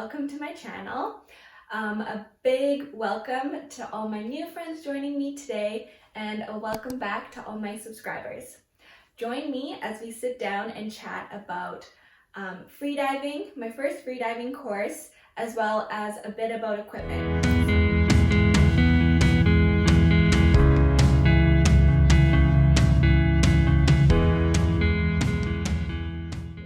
welcome to my channel. A big welcome to all my new friends joining me today, and a welcome back to all my subscribers. Join me as we sit down and chat about freediving, my first freediving course, as well as a bit about equipment.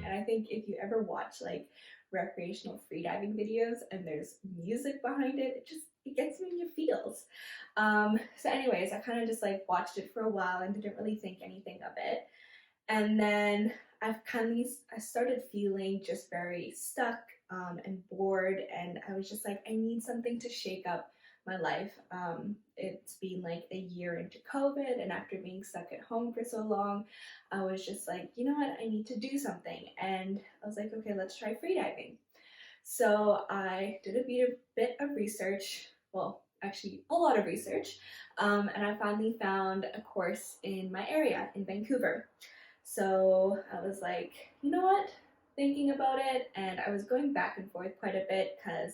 And I think if you ever watch like recreational freediving videos and there's music behind it, it gets me in your feels. So anyways, I kind of just like watched it for a while and didn't really think anything of it. And then I started feeling just very stuck and bored, and I was just like, I need something to shake up my life. It's been like a year into COVID, and after being stuck at home for so long, I was just like, you know what, I need to do something. And I was like, okay, let's try freediving. So I did a bit of research, well, actually a lot of research, and I finally found a course in my area in Vancouver. So I was like, you know what, thinking about it, and I was going back and forth quite a bit because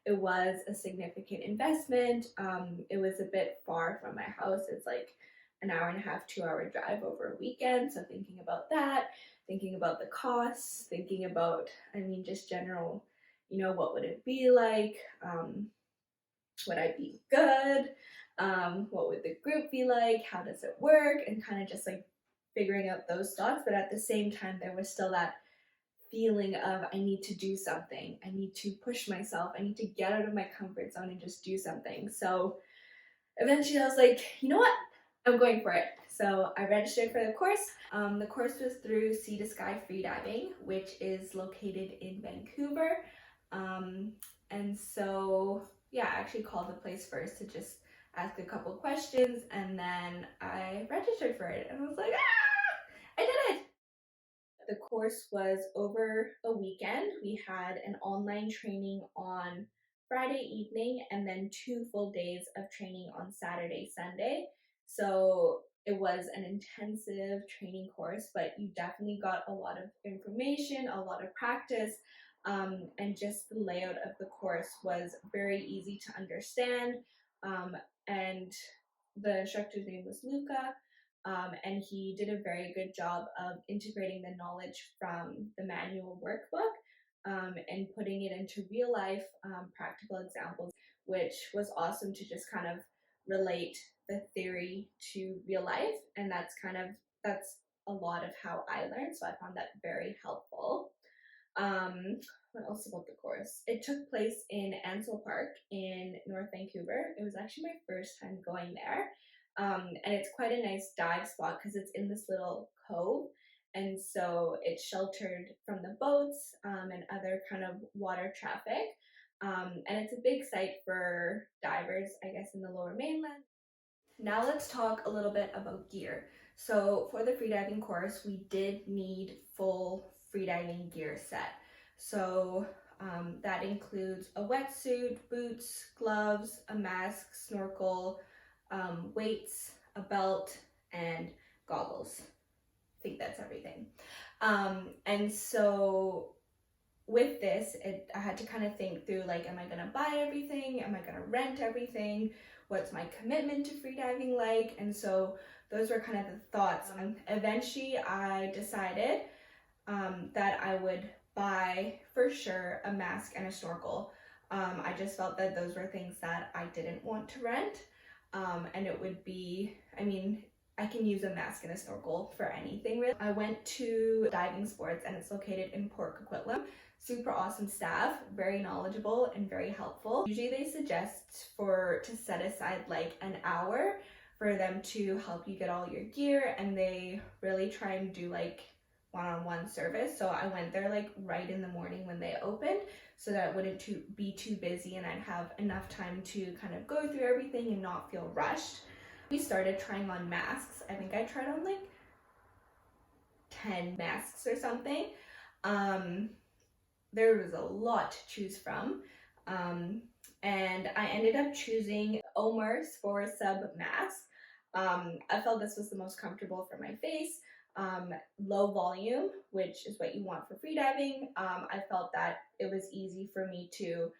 it was a significant investment. It was a bit far from my house. It's like an hour and a half, 2 hour drive over a weekend. So thinking about that, thinking about the costs, thinking about, just general, what would it be like? Would I be good? What would the group be like? How does it work? And kind of just like figuring out those thoughts. But at the same time, there was still that feeling of I need to do something. I need to push myself. I need to get out of my comfort zone and just do something. So eventually I was like, you know what? I'm going for it. So I registered for the course. The course was through Sea to Sky Freediving, which is located in Vancouver. And so, yeah, I actually called the place first to just ask a couple questions, and then I registered for it. And I was like, I did it! The course was over a weekend. We had an online training on Friday evening and then 2 full days of training on Saturday, Sunday. So it was an intensive training course, but you definitely got a lot of information, a lot of practice, and just the layout of the course was very easy to understand. And the instructor's name was Luca. And he did a very good job of integrating the knowledge from the manual workbook and putting it into real life practical examples, which was awesome to just kind of relate the theory to real life. And that's a lot of how I learned. So I found that very helpful. What else about the course? It took place in Ansell Park in North Vancouver. It was actually my first time going there. And it's quite a nice dive spot because it's in this little cove, and so it's sheltered from the boats and other kind of water traffic, and it's a big site for divers, I guess, in the Lower Mainland. Now let's talk a little bit about gear. So for the freediving course, we did need full freediving gear set. So that includes a wetsuit, boots, gloves, a mask, snorkel, weights, a belt, and goggles. I think that's everything. And so with this, I had to kind of think through, like, am I gonna buy everything? Am I gonna rent everything? What's my commitment to freediving like? And so those were kind of the thoughts. Eventually I decided that I would buy for sure a mask and a snorkel. I just felt that those were things that I didn't want to rent. And it would be, I can use a mask and a snorkel for anything really. I went to Diving Sports, and it's located in Port Coquitlam. Super awesome staff, very knowledgeable and very helpful. Usually they suggest to set aside like an hour for them to help you get all your gear, and they really try and do like one-on-one service. So I went there like right in the morning when they opened, so that it wouldn't be too busy and I'd have enough time to kind of go through everything and not feel rushed. We started trying on masks. I think I tried on like 10 masks or something. There was a lot to choose from. And I ended up choosing Omer's 4 sub mask. I felt this was the most comfortable for my face. low volume, which is what you want for freediving. I felt that it was easy for me to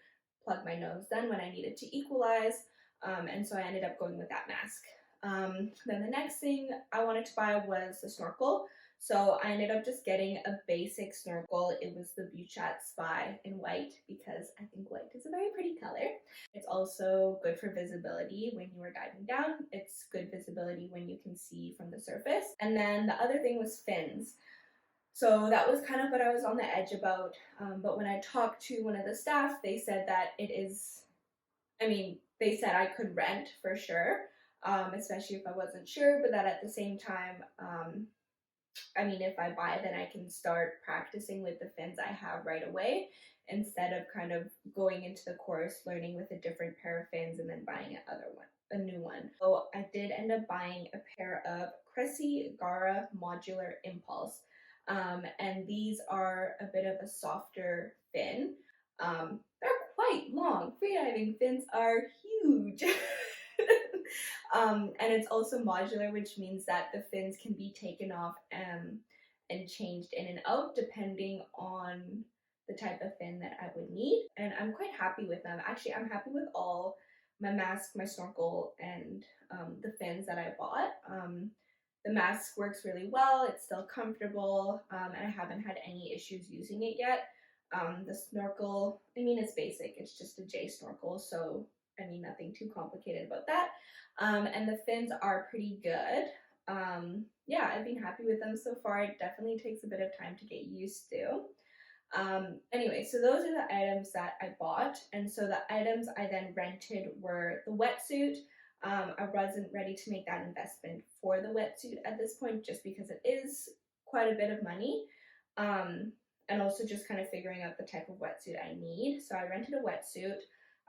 plug my nose then when I needed to equalize, and so I ended up going with that mask. Then the next thing I wanted to buy was the snorkel. So I ended up just getting a basic snorkel. It was the Buchat Spy in white because I think white is a very pretty color. It's also good for visibility when you are diving down. It's good visibility when you can see from the surface. And then the other thing was fins. So that was kind of what I was on the edge about. But when I talked to one of the staff, they said that it is, I mean, they said I could rent for sure, especially if I wasn't sure, but that at the same time, I mean, if I buy, then I can start practicing with the fins I have right away instead of kind of going into the course, learning with a different pair of fins and then buying a new one. So I did end up buying a pair of Cressy Gara Modular Impulse. And these are a bit of a softer fin. They're quite long. Freediving fins are huge. And it's also modular, which means that the fins can be taken off and changed in and out depending on the type of fin that I would need. And I'm quite happy with them. Actually, I'm happy with all my mask, my snorkel, and the fins that I bought. The mask works really well. It's still comfortable, and I haven't had any issues using it yet. The snorkel, I mean, it's basic. It's just a J snorkel, so I mean, nothing too complicated about that. And the fins are pretty good. Yeah, I've been happy with them so far. It definitely takes a bit of time to get used to. Anyway, so those are the items that I bought. And so the items I then rented were the wetsuit. I wasn't ready to make that investment for the wetsuit at this point just because it is quite a bit of money. And also just kind of figuring out the type of wetsuit I need. So I rented a wetsuit.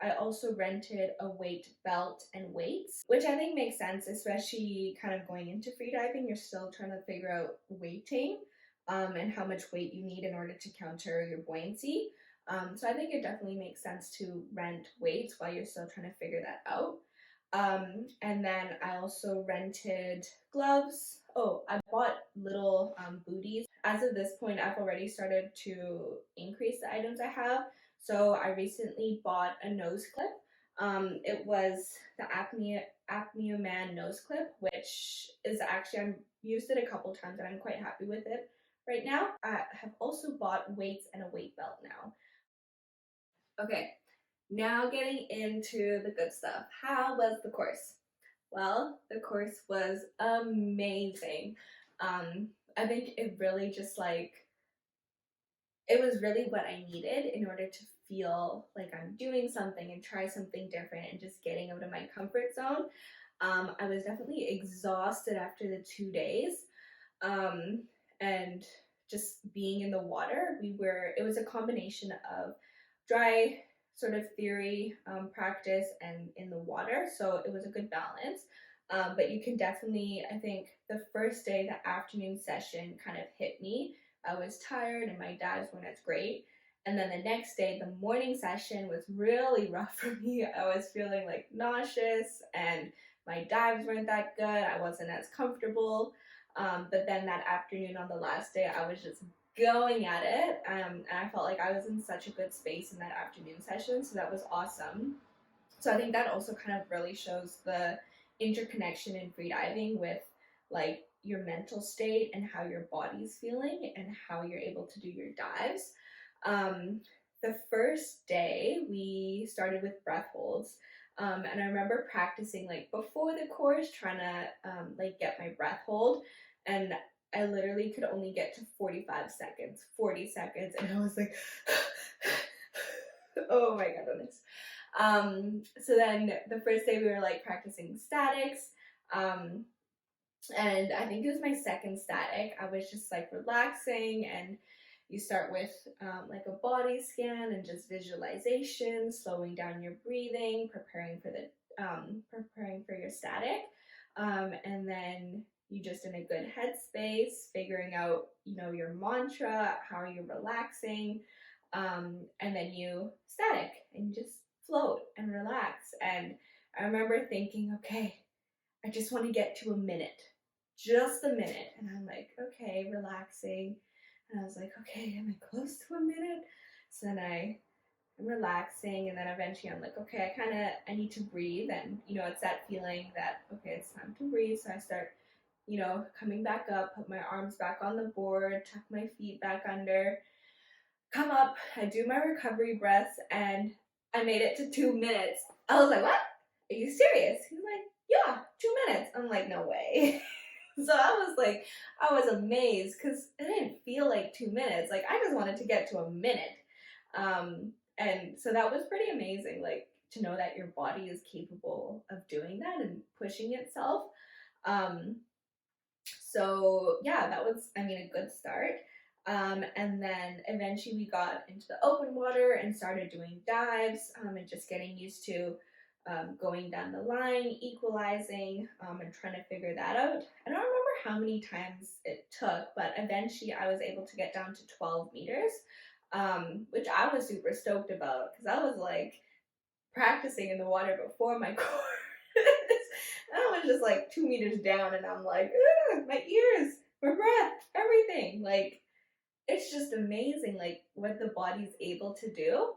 I also rented a weight belt and weights, which I think makes sense, especially kind of going into freediving. You're still trying to figure out weighting and how much weight you need in order to counter your buoyancy. So I think it definitely makes sense to rent weights while you're still trying to figure that out. And then I also rented gloves. Oh, I bought little booties. As of this point, I've already started to increase the items I have. So I recently bought a nose clip. It was the Apnea Man nose clip, which is actually, I've used it a couple times and I'm quite happy with it right now. I have also bought weights and a weight belt now. Okay, now getting into the good stuff. How was the course? Well, the course was amazing. I think it really just like, it was really what I needed in order to feel like I'm doing something and try something different and just getting out of my comfort zone. I was definitely exhausted after the 2 days. And just being in the water, it was a combination of dry sort of theory practice and in the water, so it was a good balance. But you can definitely, I think the first day, the afternoon session kind of hit me. I was tired and my dives weren't as great. And then the next day, the morning session was really rough for me. I was feeling like nauseous and my dives weren't that good. I wasn't as comfortable. But then that afternoon on the last day, I was just going at it. And I felt like I was in such a good space in that afternoon session. So that was awesome. So I think that also kind of really shows the interconnection in freediving with like your mental state and how your body's feeling and how you're able to do your dives. The first day we started with breath holds. And I remember practicing like before the course, trying to like get my breath hold. And I literally could only get to 45 seconds, 40 seconds. And I was like, oh my goodness. So then the first day we were like practicing statics. And I think it was my second static. I was just like relaxing, and you start with like a body scan and just visualization, slowing down your breathing, preparing for your static, and then you just in a good headspace, figuring out your mantra, how you're relaxing, and then you static and you just float and relax. And I remember thinking, okay, I just want to get to a minute. just a minute. And I'm like, okay, relaxing. And I was like, okay, am I close to a minute? So then I'm relaxing, and then eventually I'm like, okay, I need to breathe. And, it's that feeling that, okay, it's time to breathe. So I start, coming back up, put my arms back on the board, tuck my feet back under, come up, I do my recovery breaths, and I made it to 2 minutes. I was like, what? Are you serious? He's like, yeah, 2 minutes. I'm like, no way. So I was amazed because it didn't feel like 2 minutes. Like, I just wanted to get to a minute. And so that was pretty amazing, like, to know that your body is capable of doing that and pushing itself. So yeah, that was, a good start. And then eventually we got into the open water and started doing dives, and just getting used to going down the line, equalizing, and trying to figure that out. I don't remember how many times it took, but eventually I was able to get down to 12 meters, which I was super stoked about because I was like practicing in the water before my course. I was just like 2 meters down, and I'm like, my ears, my breath, everything. Like, it's just amazing, like, what the body's able to do.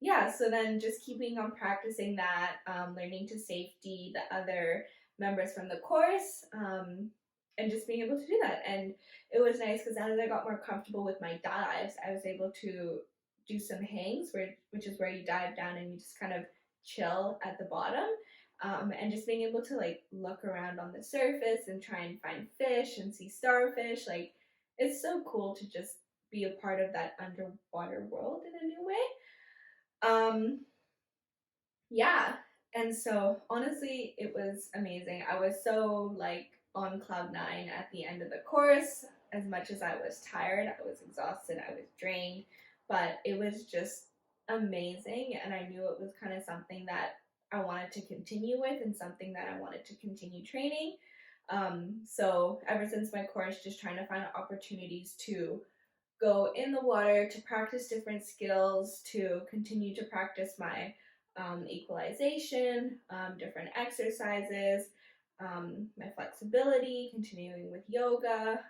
Yeah, so then just keeping on practicing that, learning to safety the other members from the course, and just being able to do that. And it was nice because as I got more comfortable with my dives, I was able to do some hangs, which is where you dive down and you just kind of chill at the bottom. And just being able to like look around on the surface and try and find fish and see starfish. Like, it's so cool to just be a part of that underwater world in a new way. Yeah, and so honestly, it was amazing. I was so like on cloud nine at the end of the course. As much as I was tired, I was exhausted, I was drained, but it was just amazing, and I knew it was kind of something that I wanted to continue with and something that I wanted to continue training. So ever since my course, just trying to find opportunities to go in the water, to practice different skills, to continue to practice my equalization, different exercises, my flexibility, continuing with yoga.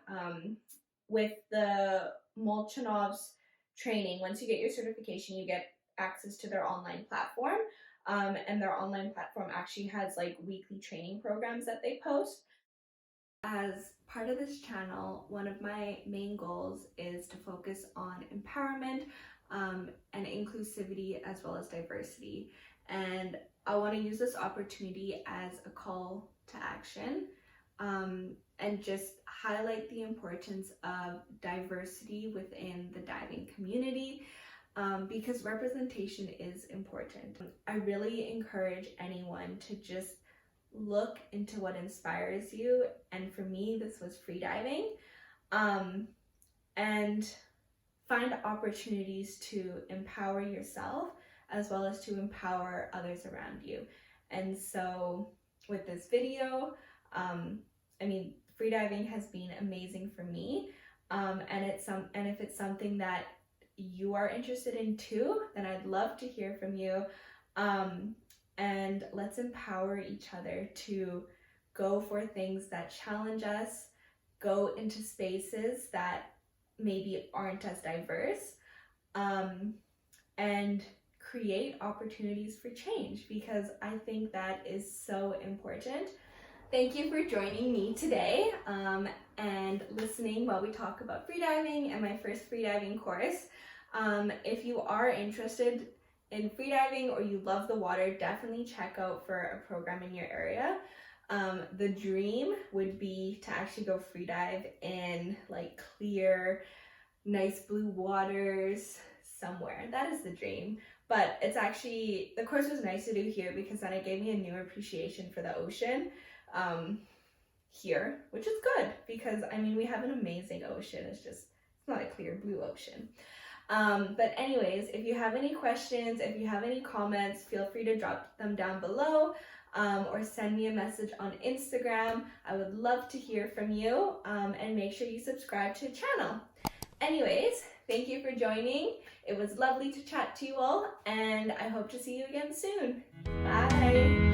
With the Molchanov's training, once you get your certification, you get access to their online platform. And their online platform actually has like weekly training programs that they post. As part of this channel, one of my main goals is to focus on empowerment, and inclusivity as well as diversity. And I want to use this opportunity as a call to action, and just highlight the importance of diversity within the diving community, because representation is important. I really encourage anyone to just look into what inspires you, and for me this was freediving, and find opportunities to empower yourself as well as to empower others around you. And so with this video, freediving has been amazing for me, and if it's something that you are interested in too, then I'd love to hear from you. And let's empower each other to go for things that challenge us, go into spaces that maybe aren't as diverse, and create opportunities for change, because I think that is so important. Thank you for joining me today, and listening while we talk about freediving and my first freediving course. If you are interested in freediving or you love the water, definitely check out for a program in your area. The dream would be to actually go freedive in like clear, nice blue waters somewhere. That is the dream. But it's actually, the course was nice to do here because then it gave me a new appreciation for the ocean here, which is good because we have an amazing ocean. It's not a clear blue ocean. But anyways, if you have any questions, if you have any comments, feel free to drop them down below, or send me a message on Instagram. I would love to hear from you, and make sure you subscribe to the channel. Anyways, thank you for joining. It was lovely to chat to you all, and I hope to see you again soon. Bye!